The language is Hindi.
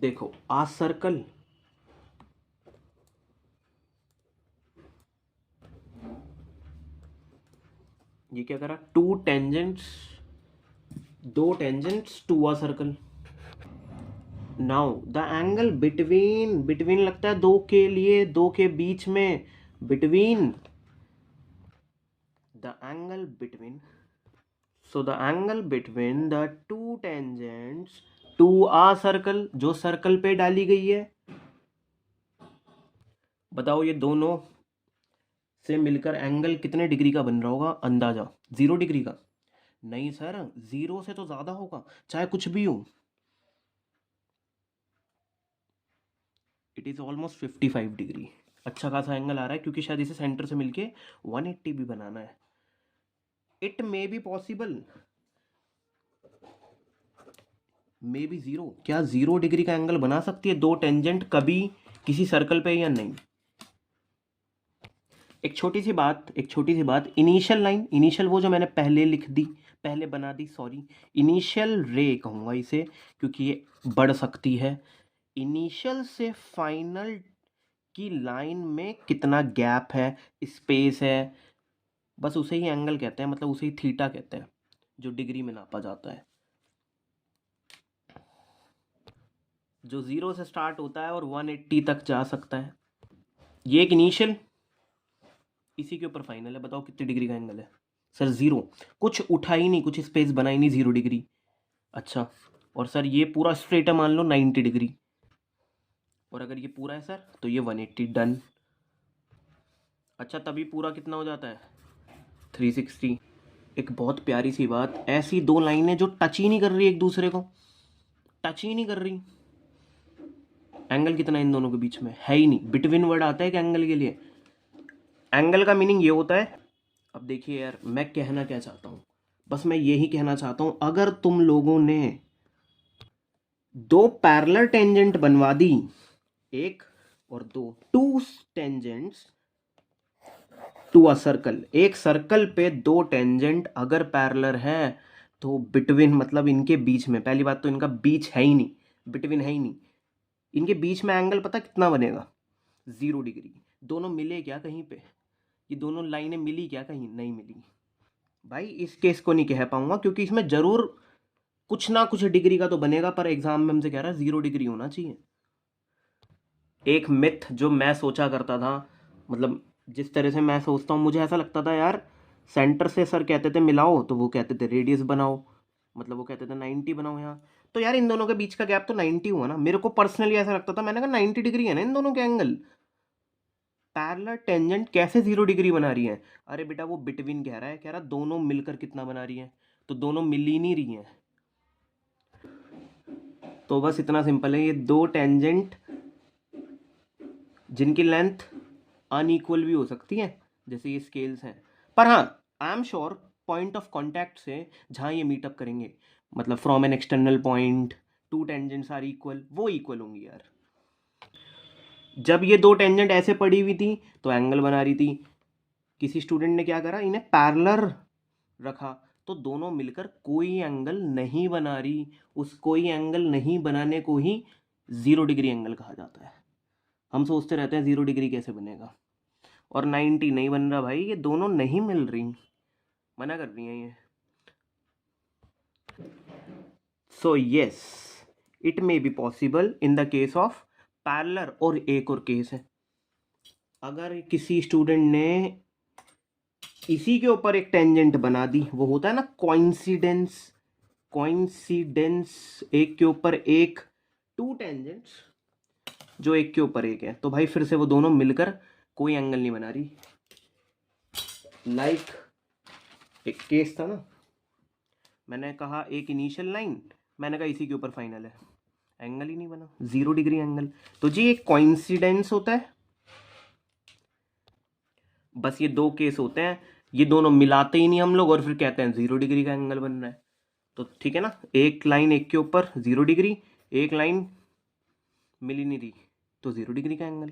देखो आ सर्कल, ये क्या करा, टू टेंजेंट्स, दो tangents to a circle. Now the angle between, between लगता है दो के लिए, दो के बीच में, between, the angle between, so the angle between the two tangents to a circle, जो सर्कल पे डाली गई है, बताओ ये दोनों से मिलकर एंगल कितने डिग्री का बन रहा होगा अंदाजा? 0 डिग्री का? नहीं सर, 0 से तो ज्यादा होगा, चाहे कुछ भी हो। It is almost 55 degree. अच्छा खासा एंगल आ रहा है, क्योंकि शायद इसे सेंटर से मिलके 180 भी बनाना है। It may be possible, may be 0, क्या 0 डिग्री का एंगल बना सकती है दो टेंजेंट कभी किसी सर्कल पे या नहीं? एक छोटी सी बात, इनिशियल लाइन, इनिशियल वो जो मैंने पहले लिख दी, पहले बना दी, सॉरी, इनिशियल रे कहूँगा इसे, क्योंकि ये बढ़ सकती है। इनिशियल से फाइनल की लाइन में कितना गैप है, स्पेस है, बस उसे ही एंगल कहते हैं, मतलब उसे ही थीटा कहते हैं, जो डिग्री में नापा जाता है, जो 0 से स्टार्ट होता है और 180 तक जा सकता है। ये एक इनिशियल, इसी के ऊपर फाइनल है। बताओ कितने डिग्री का एंगल है? सर 0, कुछ उठा ही नहीं, कुछ स्पेस बना ही नहीं, 0 डिग्री। अच्छा, और सर ये पूरा स्ट्रेट है, मान लो 90 डिग्री, और अगर ये पूरा है सर तो ये 180, डन। अच्छा, तभी पूरा कितना हो जाता है? 360। एक बहुत प्यारी सी बात, ऐसी दो लाइनें जो टच ही नहीं कर रही एक दूसरे को, टच ही नहीं कर रही, एंगल कितना इन दोनों के बीच में? है ही नहीं। बिटवीन वर्ड आता है कि एंगल के लिए? एंगल का मीनिंग ये होता है, अब देखिए यार मैं कहना क्या चाहता हूँ, बस मैं यही कहना चाहता हूँ, अगर तुम लोगों ने दो पैरेलल टेंजेंट बनवा दी, एक और दो, two tangents to a circle, एक सर्कल पे दो टेंजेंट अगर पैरेलल है, तो बिटवीन मतलब इनके बीच में, पहली बात तो इनका बीच है ही नहीं, बिटवीन है ही नहीं, इनके बीच में एंगल पता कितना बनेगा? 0 डिग्री। दोनों मिले क्या कहीं पे? ये दोनों लाइनें मिली क्या कहीं? नहीं मिली भाई। इस केस को नहीं कह पाऊंगा, क्योंकि इसमें जरूर कुछ ना कुछ डिग्री का तो बनेगा, पर एग्जाम में हमसे कह रहा है 0 डिग्री होना चाहिए। एक मिथ जो मैं सोचा करता था, मतलब जिस तरह से मैं सोचता हूँ, मुझे ऐसा लगता था यार, सेंटर से सर कहते थे मिलाओ, तो वो कहते थे रेडियस बनाओ, मतलब वो कहते थे 90 बनाओ यहाँ, तो यार इन दोनों के बीच का गैप तो 90 हुआ ना। मेरे को पर्सनली ऐसा लगता था, मैंने कहा 90 डिग्री है ना इन दोनों के एंगल, पैरेलल टेंजेंट कैसे 0 डिग्री बना रही है? अरे बेटा वो बिटवीन कह रहा है, कह रहा दोनों मिलकर कितना बना रही है, तो दोनों मिल ही नहीं रही हैं। तो बस इतना सिंपल है, ये दो टेंजेंट जिनकी लेंथ अनइक्वल भी हो सकती है, जैसे ये स्केल्स हैं, पर हाँ I am sure point of contact से जहाँ ये मीटअप करेंगे, मतलब from an external point, two tangents are equal, वो इक्वल होंगी यार। जब ये दो टेंजेंट ऐसे पड़ी हुई थी तो एंगल बना रही थी, किसी स्टूडेंट ने क्या करा, इन्हें पैरेलल रखा, तो दोनों मिलकर कोई एंगल नहीं बना रही, उस कोई एंगल नहीं बनाने को ही 0 डिग्री एंगल कहा जाता है। हम सोचते रहते हैं 0 डिग्री कैसे बनेगा, और 90 नहीं बन रहा भाई, ये दोनों नहीं मिल रही, मना कर रही हैं ये। So yes, it may be possible in the case of parallel. और एक और केस है, अगर किसी स्टूडेंट ने इसी के ऊपर एक टेंजेंट बना दी, वो होता है ना कोइंसिडेंस, कोइंसिडेंस, एक के ऊपर एक, टू टेंजेंट्स जो एक के ऊपर एक है, तो भाई फिर से वो दोनों मिलकर कोई एंगल नहीं बना रही। लाइक एक केस था ना, मैंने कहा एक इनिशियल लाइन, मैंने कहा इसी के ऊपर फाइनल है, एंगल ही नहीं बना, 0 डिग्री एंगल। तो जी एक कोइंसिडेंस होता है, बस ये दो केस होते हैं, ये दोनों मिलाते ही नहीं हम लोग, और फिर कहते हैं 0 डिग्री का एंगल बन रहा है। तो ठीक है ना, एक लाइन एक के ऊपर 0 डिग्री, एक लाइन मिल ही नहीं रही, तो 0 डिग्री का एंगल।